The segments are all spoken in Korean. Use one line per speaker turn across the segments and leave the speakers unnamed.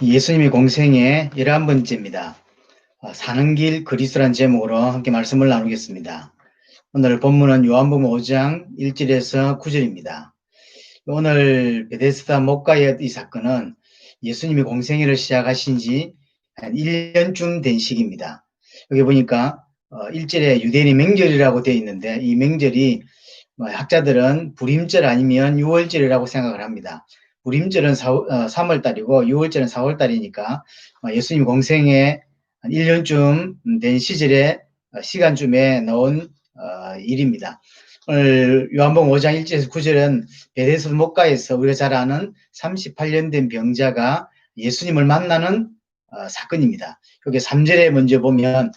예수님의 공생의 11번째입니다. 사는 길 그리스도란 제목으로 함께 말씀을 나누겠습니다. 오늘 본문은 요한복음 5장 1절에서 9절입니다. 오늘 베데스다 목가의 이 사건은 예수님이 공생애를 시작하신 지 한 1년쯤 된 시기입니다. 여기 보니까 1절에 유대인의 명절이라고 되어 있는데 이 명절이 학자들은 불임절 아니면 6월절이라고 생각을 합니다. 불임절은 3월달이고 6월절은 4월달이니까 예수님 공생에 한 1년쯤 된 시절에 시간쯤에 넣은 일입니다. 오늘 요한복음 5장 1절에서 9절은 베데스다 목가에서 우리가 잘 아는 38년 된 병자가 예수님을 만나는 사건입니다. 여기 3절에 먼저 보면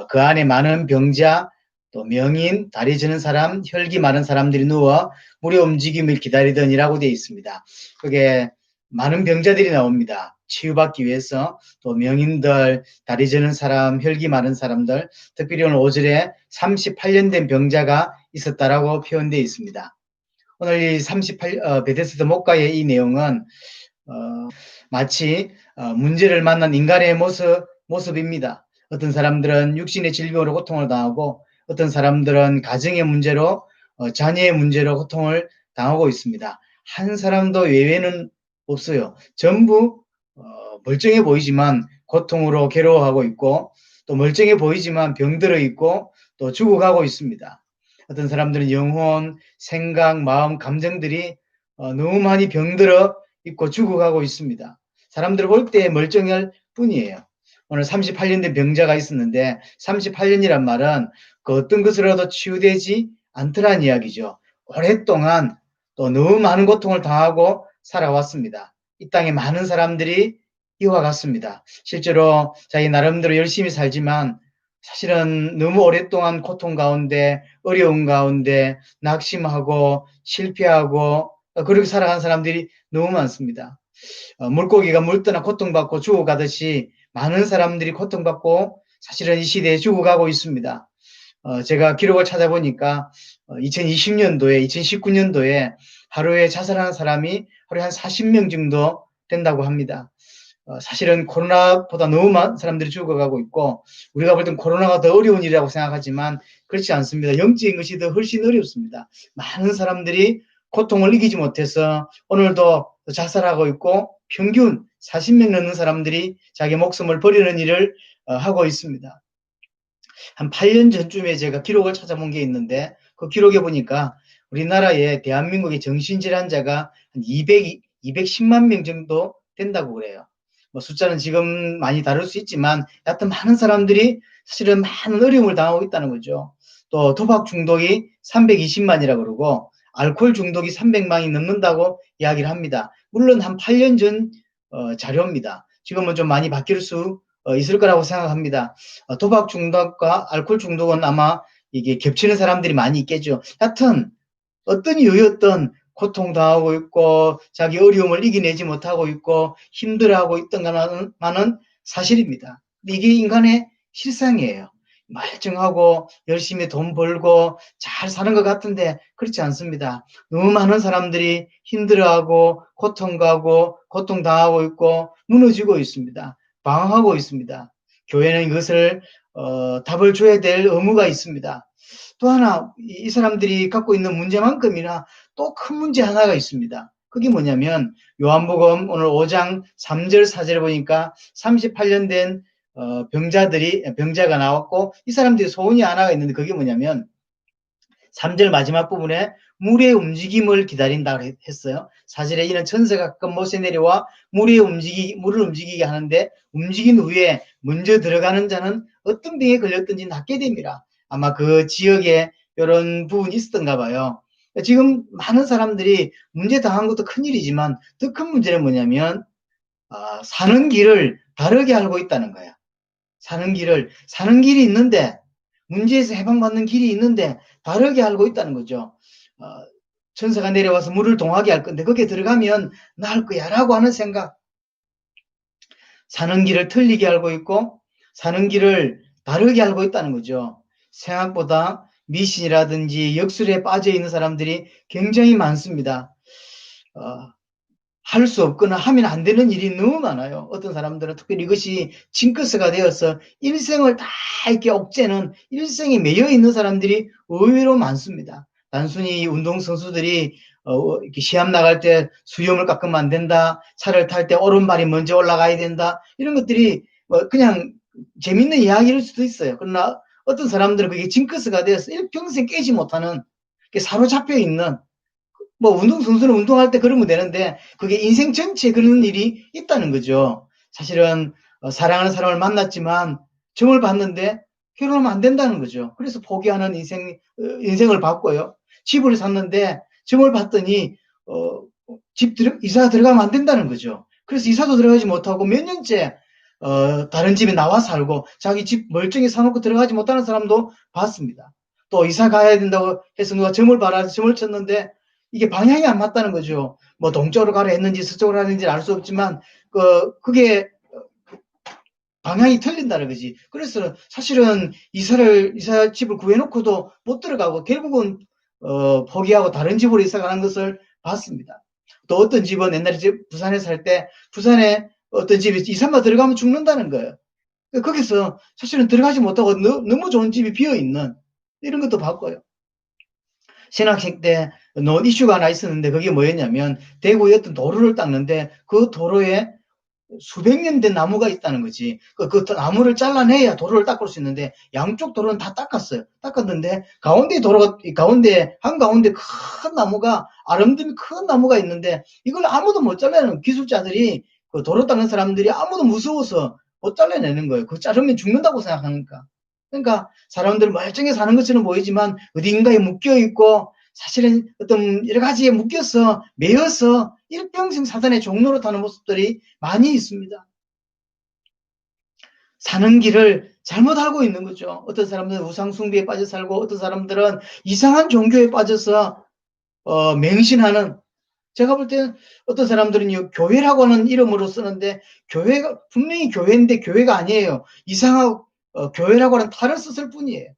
그 안에 많은 병자 또 명인, 다리 저는 사람, 혈기 많은 사람들이 누워 물의 움직임을 기다리더니라고 되어 있습니다. 그게 많은 병자들이 나옵니다. 치유받기 위해서 또 명인들, 다리 저는 사람, 혈기 많은 사람들, 특별히 오늘 5절에 38년 된 병자가 있었다라고 표현되어 있습니다. 오늘 이 베데스다 목가의 이 내용은 마치 문제를 만난 인간의 모습입니다. 어떤 사람들은 육신의 질병으로 고통을 당하고 어떤 사람들은 가정의 문제로 자녀의 문제로 고통을 당하고 있습니다. 한 사람도 외외는 없어요. 전부 멀쩡해 보이지만 고통으로 괴로워하고 있고 또 멀쩡해 보이지만 병들어 있고 또 죽어가고 있습니다. 어떤 사람들은 영혼, 생각, 마음, 감정들이 너무 많이 병들어 있고 죽어가고 있습니다. 사람들 볼 때 멀쩡할 뿐이에요. 오늘 38년 된 병자가 있었는데 38년이란 말은 그 어떤 것으로도 치유되지 않더란 이야기죠. 오랫동안 또 너무 많은 고통을 당하고 살아왔습니다. 이 땅에 많은 사람들이 이와 같습니다. 실제로 자기 나름대로 열심히 살지만 사실은 너무 오랫동안 고통 가운데 어려운 가운데 낙심하고 실패하고 그렇게 살아간 사람들이 너무 많습니다. 물고기가 물 떠나 고통받고 죽어가듯이 많은 사람들이 고통받고 사실은 이 시대에 죽어가고 있습니다. 제가 기록을 찾아보니까 2020년도에 2019년도에 하루에 자살하는 사람이 하루에 한 40명 정도 된다고 합니다. 사실은 코로나보다 너무 많은 사람들이 죽어가고 있고 우리가 볼 땐 코로나가 더 어려운 일이라고 생각하지만 그렇지 않습니다. 영적인 것이 더 훨씬 어렵습니다. 많은 사람들이 고통을 이기지 못해서 오늘도 자살하고 있고 평균 40명 넘는 사람들이 자기 목숨을 버리는 일을 하고 있습니다. 한 8년 전쯤에 제가 기록을 찾아본 게 있는데 그 기록에 보니까 우리나라에 대한민국의 정신질환자가 한 210만 명 정도 된다고 그래요. 뭐 숫자는 지금 많이 다를 수 있지만 여하튼 많은 사람들이 사실은 많은 어려움을 당하고 있다는 거죠. 또 도박 중독이 320만이라고 그러고 알코올 중독이 300만이 넘는다고 이야기를 합니다. 물론 한 8년 전 자료입니다. 지금은 좀 많이 바뀔 수 있을 거라고 생각합니다. 도박 중독과 알코올 중독은 아마 이게 겹치는 사람들이 많이 있겠죠. 하여튼 어떤 이유였던 고통당하고 있고 자기 어려움을 이겨내지 못하고 있고 힘들어하고 있던 거는 사실입니다. 이게 인간의 실상이에요. 멀쩡하고 열심히 돈 벌고 잘 사는 것 같은데 그렇지 않습니다. 너무 많은 사람들이 힘들어하고 고통가고 고통당하고 있고 무너지고 있습니다. 방황하고 있습니다. 교회는 이것을 답을 줘야 될 의무가 있습니다. 또 하나 이 사람들이 갖고 있는 문제만큼이나 또 큰 문제 하나가 있습니다. 그게 뭐냐면 요한복음 오늘 5장 3절 4절 보니까 38년 된 병자가 나왔고 이 사람들이 소원이 하나가 있는데 그게 뭐냐면 3절 마지막 부분에 물의 움직임을 기다린다고 했어요. 4절에 이는 천사가 가끔 못에 내려와 물을 움직이게 하는데 움직인 후에 먼저 들어가는 자는 어떤 병에 걸렸든지 낫게 됩니다. 아마 그 지역에 이런 부분이 있었던가 봐요. 지금 많은 사람들이 문제 당한 것도 큰일이지만 더 큰 문제는 뭐냐면 사는 길을 다르게 알고 있다는 거야. 사는 길이 있는데 문제에서 해방받는 길이 있는데 다르게 알고 있다는 거죠. 천사가 내려와서 물을 동하게 할 건데 거기에 들어가면 나을 거야 라고 하는 생각. 사는 길을 틀리게 알고 있고 사는 길을 다르게 알고 있다는 거죠. 생각보다 미신이라든지 역술에 빠져 있는 사람들이 굉장히 많습니다. 할 수 없거나 하면 안 되는 일이 너무 많아요. 어떤 사람들은 특별히 이것이 징크스가 되어서 일생을 다 이렇게 억제는 일생에 매여 있는 사람들이 의외로 많습니다. 단순히 운동선수들이 이렇게 시합 나갈 때 수염을 깎으면 안 된다, 차를 탈 때 오른발이 먼저 올라가야 된다, 이런 것들이 그냥 재밌는 이야기일 수도 있어요. 그러나 어떤 사람들은 그게 징크스가 되어서 일평생 깨지 못하는, 사로잡혀 있는, 운동선수는 운동할 때 그러면 되는데, 그게 인생 전체에 그런 일이 있다는 거죠. 사실은, 사랑하는 사람을 만났지만, 정을 봤는데, 결혼하면 안 된다는 거죠. 그래서 포기하는 인생을 봤고요. 집을 샀는데, 정을 봤더니, 이사 들어가면 안 된다는 거죠. 그래서 이사도 들어가지 못하고 몇 년째, 다른 집에 나와 살고, 자기 집 멀쩡히 사놓고 들어가지 못하는 사람도 봤습니다. 또 이사 가야 된다고 해서 누가 점을 봐라, 점을 쳤는데, 이게 방향이 안 맞다는 거죠. 동쪽으로 가라 했는지 서쪽으로 가라 했는지 알 수 없지만 그게 방향이 틀린다는 거지. 그래서 사실은 이사집을 구해놓고도 못 들어가고 결국은 포기하고 다른 집으로 이사 가는 것을 봤습니다. 또 어떤 집은 옛날에 부산에 살 때 부산에 어떤 집에 이사만 들어가면 죽는다는 거예요. 거기서 사실은 들어가지 못하고 너무 좋은 집이 비어있는 이런 것도 봤고요. 신학생 때 논 이슈가 하나 있었는데 그게 뭐였냐면 대구에 어떤 도로를 닦는데 그 도로에 수백 년 된 나무가 있다는 거지. 그 나무를 잘라내야 도로를 닦을 수 있는데 양쪽 도로는 다 닦았어요. 닦았는데 가운데 한가운데 큰 나무가 아름드리 큰 나무가 있는데 이걸 아무도 못 잘라내는 기술자들이 그 도로 닦는 사람들이 아무도 무서워서 못 잘라내는 거예요. 그거 자르면 죽는다고 생각하니까. 그러니까 사람들은 멀쩡히 사는 것처럼 보이지만 어딘가에 묶여 있고 사실은 어떤 여러 가지에 묶여서 매여서 일평생 사단의 종로로 타는 모습들이 많이 있습니다. 사는 길을 잘못 알고 있는 거죠. 어떤 사람들은 우상숭배에 빠져 살고 어떤 사람들은 이상한 종교에 빠져서 맹신하는, 제가 볼 때는 어떤 사람들은 교회라고 하는 이름으로 쓰는데 교회가 분명히 교회인데 교회가 아니에요. 이상하고 교회라고 하는 탈을 썼을 뿐이에요.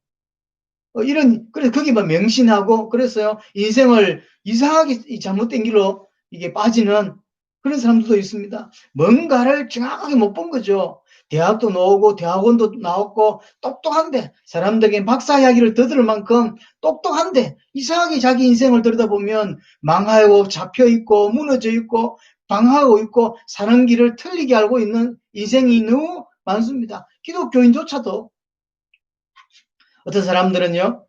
그래서 거기만 명신하고, 그래서요, 인생을 이상하게 잘못된 길로 이게 빠지는 그런 사람들도 있습니다. 뭔가를 정확하게 못 본 거죠. 대학도 나오고, 대학원도 나왔고, 똑똑한데, 사람들에게 박사 이야기를 더 들을 만큼 똑똑한데, 이상하게 자기 인생을 들여다보면 망하고, 잡혀있고, 무너져있고, 방황하고 있고, 사는 길을 틀리게 알고 있는 인생이 너무 많습니다. 기독교인조차도 어떤 사람들은요,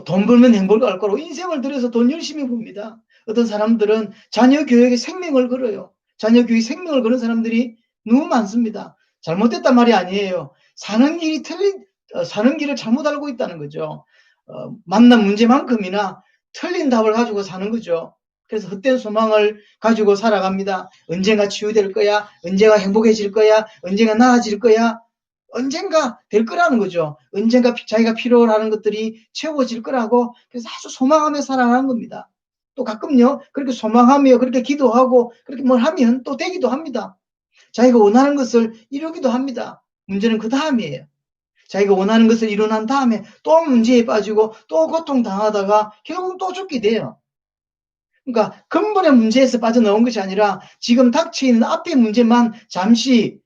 돈 벌면 행복을 알 거로 인생을 들여서 돈 열심히 봅니다. 어떤 사람들은 자녀 교육에 생명을 걸어요. 자녀 교육에 생명을 거는 사람들이 너무 많습니다. 잘못됐단 말이 아니에요. 사는 길을 잘못 알고 있다는 거죠. 만난 문제만큼이나 틀린 답을 가지고 사는 거죠. 그래서 헛된 소망을 가지고 살아갑니다. 언젠가 치유될 거야, 언젠가 행복해질 거야, 언젠가 나아질 거야, 언젠가 될 거라는 거죠. 언젠가 자기가 필요로 하는 것들이 채워질 거라고, 그래서 아주 소망하며 살아가는 겁니다. 또 가끔요, 그렇게 소망하며 그렇게 기도하고 그렇게 뭘 하면 또 되기도 합니다. 자기가 원하는 것을 이루기도 합니다. 문제는 그 다음이에요. 자기가 원하는 것을 이루고 난 다음에 또 문제에 빠지고 또 고통당하다가 결국은 또 죽게 돼요. 그러니까 근본의 문제에서 빠져나온 것이 아니라 지금 닥쳐있는 앞의 문제만 잠시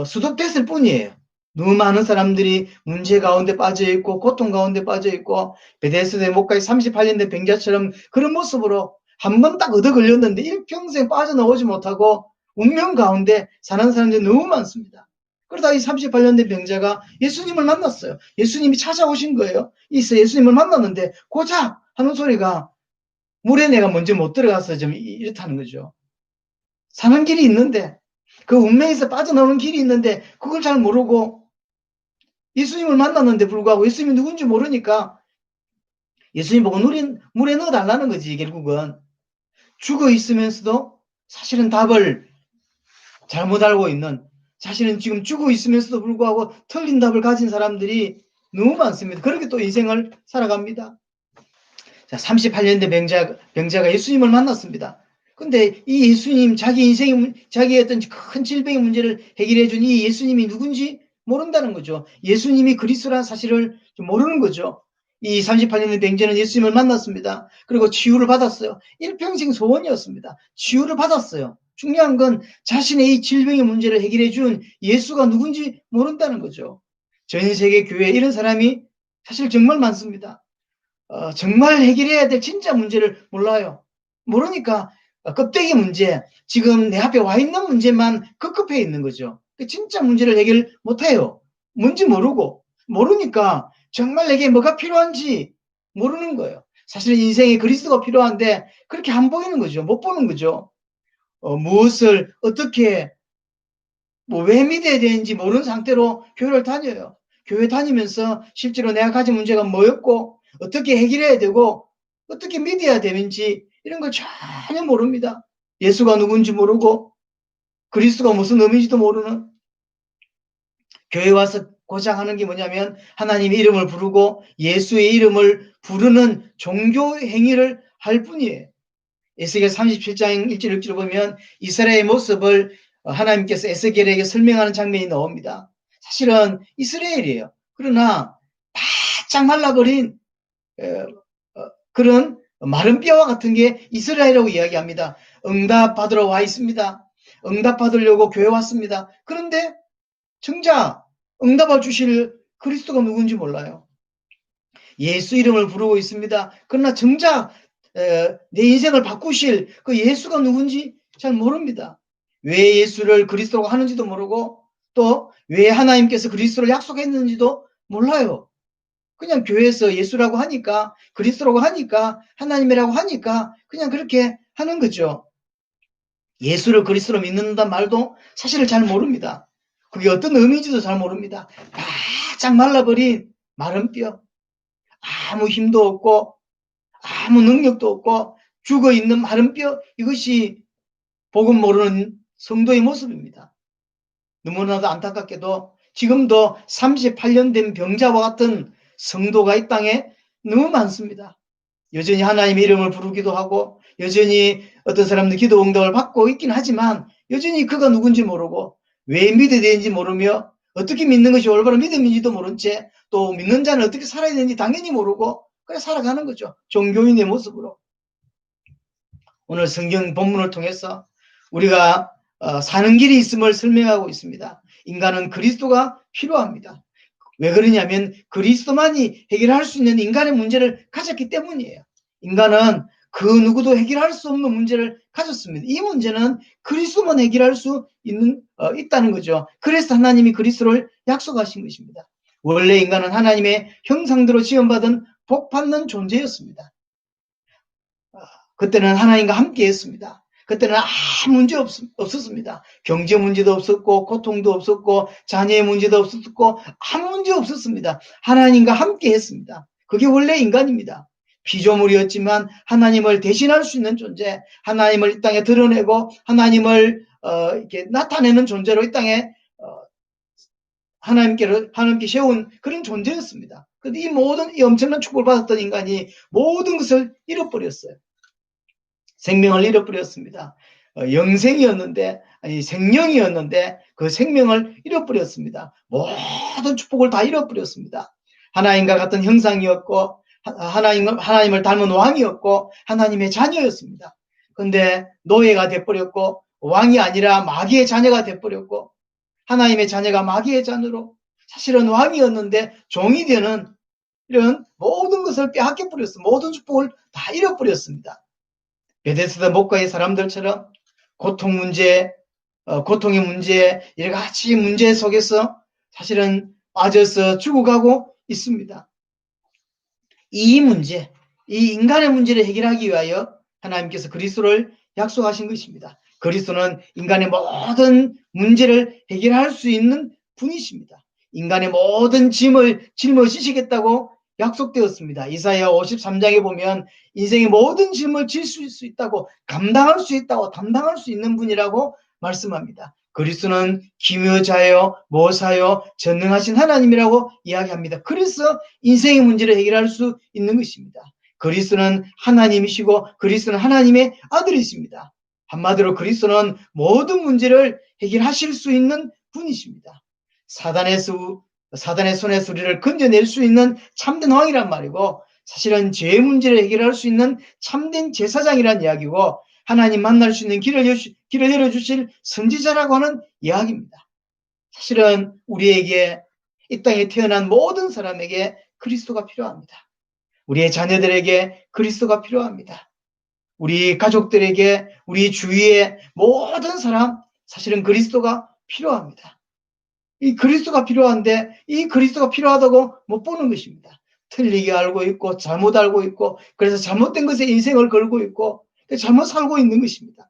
수독됐을 뿐이에요. 너무 많은 사람들이 문제 가운데 빠져있고 고통 가운데 빠져있고 베데스다에 못까지 38년 된 병자처럼 그런 모습으로 한 번 딱 얻어 걸렸는데 일평생 빠져나오지 못하고 운명 가운데 사는 사람들이 너무 많습니다. 그러다 이 38년 된 병자가 예수님을 만났어요. 예수님이 찾아오신 거예요. 예수님을 만났는데 고작 하는 소리가 물에 내가 먼저 못 들어가서 좀 이렇다는 거죠. 사는 길이 있는데, 그 운명에서 빠져나오는 길이 있는데 그걸 잘 모르고 예수님을 만났는데 불구하고 예수님이 누군지 모르니까 예수님 보고 물에 넣어달라는 거지. 결국은 죽어 있으면서도 사실은 답을 잘못 알고 있는, 사실은 지금 죽어 있으면서도 불구하고 틀린 답을 가진 사람들이 너무 많습니다. 그렇게 또 인생을 살아갑니다. 자, 38년 된 병자가 예수님을 만났습니다. 근데 이 예수님, 자기의 어떤 큰 질병의 문제를 해결해 준 이 예수님이 누군지 모른다는 거죠. 예수님이 그리스도라는 사실을 모르는 거죠. 이 38년 된 병자는 예수님을 만났습니다. 그리고 치유를 받았어요. 일평생 소원이었습니다. 치유를 받았어요. 중요한 건 자신의 이 질병의 문제를 해결해 준 예수가 누군지 모른다는 거죠. 전 세계 교회에 이런 사람이 사실 정말 많습니다. 정말 해결해야 될 진짜 문제를 몰라요. 모르니까 껍데기 문제, 지금 내 앞에 와 있는 문제만 급급해 있는 거죠. 진짜 문제를 해결 못해요. 뭔지 모르고, 모르니까 정말 내게 뭐가 필요한지 모르는 거예요. 사실 인생에 그리스도가 필요한데 그렇게 안 보이는 거죠. 못 보는 거죠. 무엇을 어떻게 왜 믿어야 되는지 모르는 상태로 교회를 다녀요. 교회 다니면서 실제로 내가 가진 문제가 뭐였고 어떻게 해결해야 되고 어떻게 믿어야 되는지 이런 걸 전혀 모릅니다. 예수가 누군지 모르고 그리스도가 무슨 의미인지도 모르는, 교회 와서 고작 하는 게 뭐냐면 하나님의 이름을 부르고 예수의 이름을 부르는 종교 행위를 할 뿐이에요. 에스겔 37장 1절 6절을 보면 이스라엘의 모습을 하나님께서 에스겔에게 설명하는 장면이 나옵니다. 사실은 이스라엘이에요. 그러나 바짝 말라버린 그런 마른 뼈와 같은 게 이스라엘이라고 이야기합니다. 응답받으러 와 있습니다. 응답받으려고 교회 왔습니다. 그런데 정작 응답을 주실 그리스도가 누군지 몰라요. 예수 이름을 부르고 있습니다. 그러나 정작 내 인생을 바꾸실 그 예수가 누군지 잘 모릅니다. 왜 예수를 그리스도라고 하는지도 모르고 또 왜 하나님께서 그리스도를 약속했는지도 몰라요. 그냥 교회에서 예수라고 하니까 그리스도라고 하니까 하나님이라고 하니까 그냥 그렇게 하는 거죠. 예수를 그리스도로 믿는다는 말도 사실을 잘 모릅니다. 그게 어떤 의미인지도 잘 모릅니다. 바짝 말라버린 마른 뼈, 아무 힘도 없고 아무 능력도 없고 죽어있는 마른 뼈, 이것이 복음 모르는 성도의 모습입니다. 너무나도 안타깝게도 지금도 38년 된 병자와 같은 성도가 이 땅에 너무 많습니다. 여전히 하나님의 이름을 부르기도 하고 여전히 어떤 사람들 기도 응답을 받고 있긴 하지만 여전히 그가 누군지 모르고 왜 믿어야 되는지 모르며 어떻게 믿는 것이 올바른 믿음인지도 모른 채 또 믿는 자는 어떻게 살아야 되는지 당연히 모르고 그래 살아가는 거죠. 종교인의 모습으로. 오늘 성경 본문을 통해서 우리가 사는 길이 있음을 설명하고 있습니다. 인간은 그리스도가 필요합니다. 왜 그러냐면 그리스도만이 해결할 수 있는 인간의 문제를 가졌기 때문이에요. 인간은 그 누구도 해결할 수 없는 문제를 가졌습니다. 이 문제는 그리스도만 해결할 수 있다는 거죠. 그래서 하나님이 그리스도를 약속하신 것입니다. 원래 인간은 하나님의 형상대로 지음받은 복받는 존재였습니다. 그때는 하나님과 함께 했습니다. 그때는 아무 문제 없었습니다. 경제 문제도 없었고 고통도 없었고 자녀의 문제도 없었고 아무 문제 없었습니다. 하나님과 함께 했습니다. 그게 원래 인간입니다. 피조물이었지만 하나님을 대신할 수 있는 존재, 하나님을 이 땅에 드러내고 하나님을 이렇게 나타내는 존재로 이 땅에 하나님께 세운 그런 존재였습니다. 그런데 이 엄청난 축복을 받았던 인간이 모든 것을 잃어버렸어요. 생명을 잃어버렸습니다. 영생이었는데, 아니 생명이었는데 그 생명을 잃어버렸습니다. 모든 축복을 다 잃어버렸습니다. 하나님과 같은 형상이었고 하나님을 닮은 왕이었고 하나님의 자녀였습니다. 그런데 노예가 돼버렸고 왕이 아니라 마귀의 자녀가 돼버렸고 하나님의 자녀가 마귀의 자녀로 사실은 왕이었는데 종이 되는 이런 모든 것을 빼앗겨버렸습니다. 모든 축복을 다 잃어버렸습니다. 베데스다 목가의 사람들처럼 고통 문제, 고통의 문제, 여러 가지 문제 속에서 사실은 빠져서 죽어가고 있습니다. 이 문제, 이 인간의 문제를 해결하기 위하여 하나님께서 그리스도를 약속하신 것입니다. 그리스도는 인간의 모든 문제를 해결할 수 있는 분이십니다. 인간의 모든 짐을 짊어지시겠다고 약속되었습니다. 이사야 53장에 보면 인생의 모든 짐을 질 수 있다고, 감당할 수 있다고, 담당할 수 있는 분이라고 말씀합니다. 그리스도는 기묘자요, 모사요, 전능하신 하나님이라고 이야기합니다. 그래서 인생의 문제를 해결할 수 있는 것입니다. 그리스도는 하나님이시고 그리스도는 하나님의 아들이십니다. 한마디로 그리스도는 모든 문제를 해결하실 수 있는 분이십니다. 사단에서 사단의 손에서 우리를 건져낼 수 있는 참된 왕이란 말이고, 사실은 죄의 문제를 해결할 수 있는 참된 제사장이란 이야기고, 하나님 만날 수 있는 길을 열어주실 선지자라고 하는 이야기입니다. 사실은 우리에게, 이 땅에 태어난 모든 사람에게 그리스도가 필요합니다. 우리의 자녀들에게 그리스도가 필요합니다. 우리 가족들에게, 우리 주위의 모든 사람, 사실은 그리스도가 필요합니다. 이 그리스도가 필요한데, 이 그리스도가 필요하다고 못 보는 것입니다. 틀리게 알고 있고 잘못 알고 있고, 그래서 잘못된 것에 인생을 걸고 있고 잘못 살고 있는 것입니다.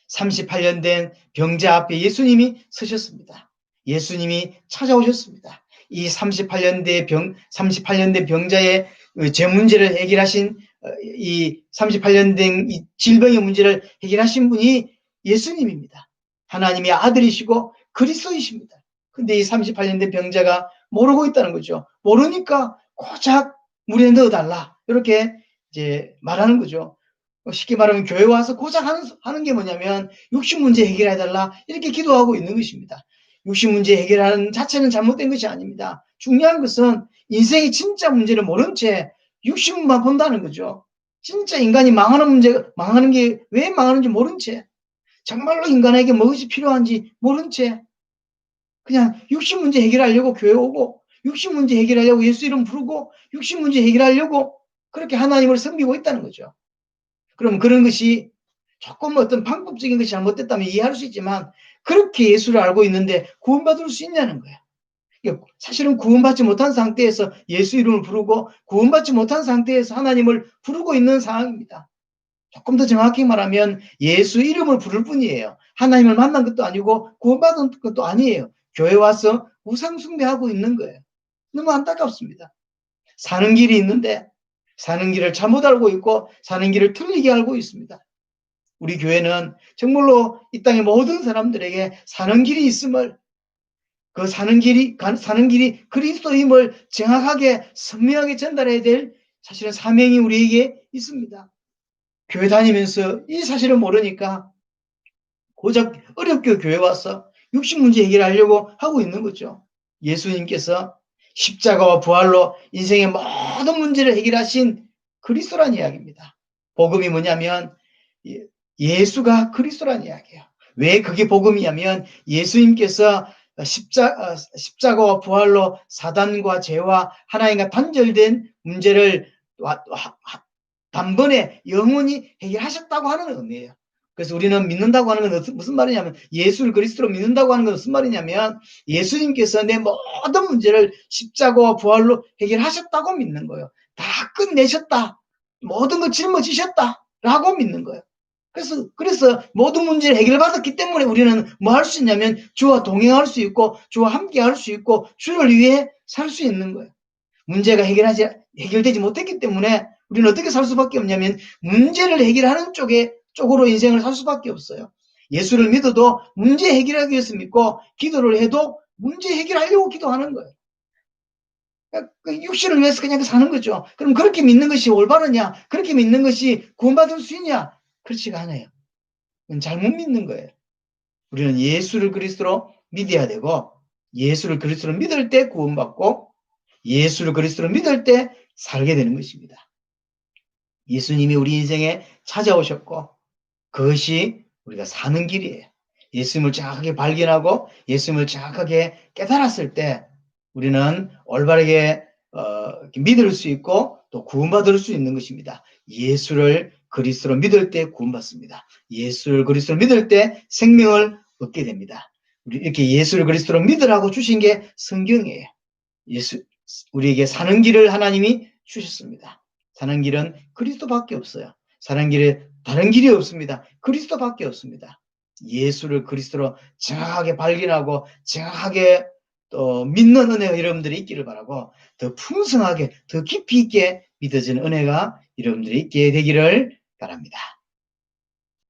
38년 된 병자 앞에 예수님이 서셨습니다. 예수님이 찾아오셨습니다. 이 38년 된 병자의 제 문제를 해결하신, 이 38년 된 이 질병의 문제를 해결하신 분이 예수님입니다. 하나님의 아들이시고 그리스도이십니다. 근데 이 38년 된 병자가 모르고 있다는 거죠. 모르니까 고작 물에 넣어달라, 이렇게 이제 말하는 거죠. 쉽게 말하면 교회 와서 고작 하는 게 뭐냐면 육신 문제 해결해달라, 이렇게 기도하고 있는 것입니다. 육신 문제 해결하는 자체는 잘못된 것이 아닙니다. 중요한 것은 인생의 진짜 문제를 모른 채 육신만 본다는 거죠. 진짜 인간이 망하는 게 왜 망하는지 모른 채, 정말로 인간에게 무엇이 필요한지 모른 채 그냥 육신 문제 해결하려고 교회 오고, 육신 문제 해결하려고 예수 이름 부르고, 육신 문제 해결하려고 그렇게 하나님을 섬기고 있다는 거죠. 그럼 그런 것이 조금 어떤 방법적인 것이 잘못됐다면 이해할 수 있지만, 그렇게 예수를 알고 있는데 구원받을 수 있냐는 거예요. 사실은 구원받지 못한 상태에서 예수 이름을 부르고, 구원받지 못한 상태에서 하나님을 부르고 있는 상황입니다. 조금 더 정확히 말하면 예수 이름을 부를 뿐이에요. 하나님을 만난 것도 아니고 구원받은 것도 아니에요. 교회 와서 우상 숭배하고 있는 거예요. 너무 안타깝습니다. 사는 길이 있는데 사는 길을 잘못 알고 있고 사는 길을 틀리게 알고 있습니다. 우리 교회는 정말로 이 땅의 모든 사람들에게 사는 길이 있음을, 그 사는 길이 그리스도임을 정확하게 선명하게 전달해야 될 사실은 사명이 우리에게 있습니다. 교회 다니면서 이 사실을 모르니까 고작 어렵게 교회 와서 육신 문제 해결하려고 하고 있는 거죠. 예수님께서 십자가와 부활로 인생의 모든 문제를 해결하신 그리스도란 이야기입니다. 복음이 뭐냐면 예수가 그리스도란 이야기예요. 왜 그게 복음이냐면 예수님께서 십자가와 부활로 사단과 죄와 하나님과 단절된 문제를 단번에 영원히 해결하셨다고 하는 의미예요. 그래서 우리는 믿는다고 하는 건 무슨 말이냐면, 예수를 그리스도로 믿는다고 하는 건 무슨 말이냐면, 예수님께서 내 모든 문제를 십자가와 부활로 해결하셨다고 믿는 거예요. 다 끝내셨다, 모든 걸 짊어지셨다 라고 믿는 거예요. 그래서 모든 문제를 해결받았기 때문에 우리는 뭐 할 수 있냐면 주와 동행할 수 있고 주와 함께 할 수 있고 주를 위해 살 수 있는 거예요. 문제가 해결되지 못했기 때문에 우리는 어떻게 살 수밖에 없냐면 문제를 해결하는 쪽으로 인생을 살 수밖에 없어요. 예수를 믿어도 문제 해결하기 위해서 믿고, 기도를 해도 문제 해결하려고 기도하는 거예요. 그 육신을 위해서 그냥 사는 거죠. 그럼 그렇게 믿는 것이 올바르냐? 그렇게 믿는 것이 구원받을 수 있냐? 그렇지가 않아요. 그건 잘못 믿는 거예요. 우리는 예수를 그리스도로 믿어야 되고, 예수를 그리스도로 믿을 때 구원받고, 예수를 그리스도로 믿을 때 살게 되는 것입니다. 예수님이 우리 인생에 찾아오셨고, 그것이 우리가 사는 길이에요. 예수님을 정확하게 발견하고 예수님을 정확하게 깨달았을 때 우리는 올바르게 믿을 수 있고 또 구원받을 수 있는 것입니다. 예수를 그리스도로 믿을 때 구원받습니다. 예수를 그리스도로 믿을 때 생명을 얻게 됩니다. 이렇게 예수를 그리스도로 믿으라고 주신 게 성경이에요. 우리에게 사는 길을 하나님이 주셨습니다. 사는 길은 그리스도밖에 없어요. 사는 길에 다른 길이 없습니다. 그리스도밖에 없습니다. 예수를 그리스도로 정확하게 발견하고 정확하게 또 믿는 은혜가 여러분들이 있기를 바라고, 더 풍성하게 더 깊이 있게 믿어지는 은혜가 여러분들이 있게 되기를 바랍니다.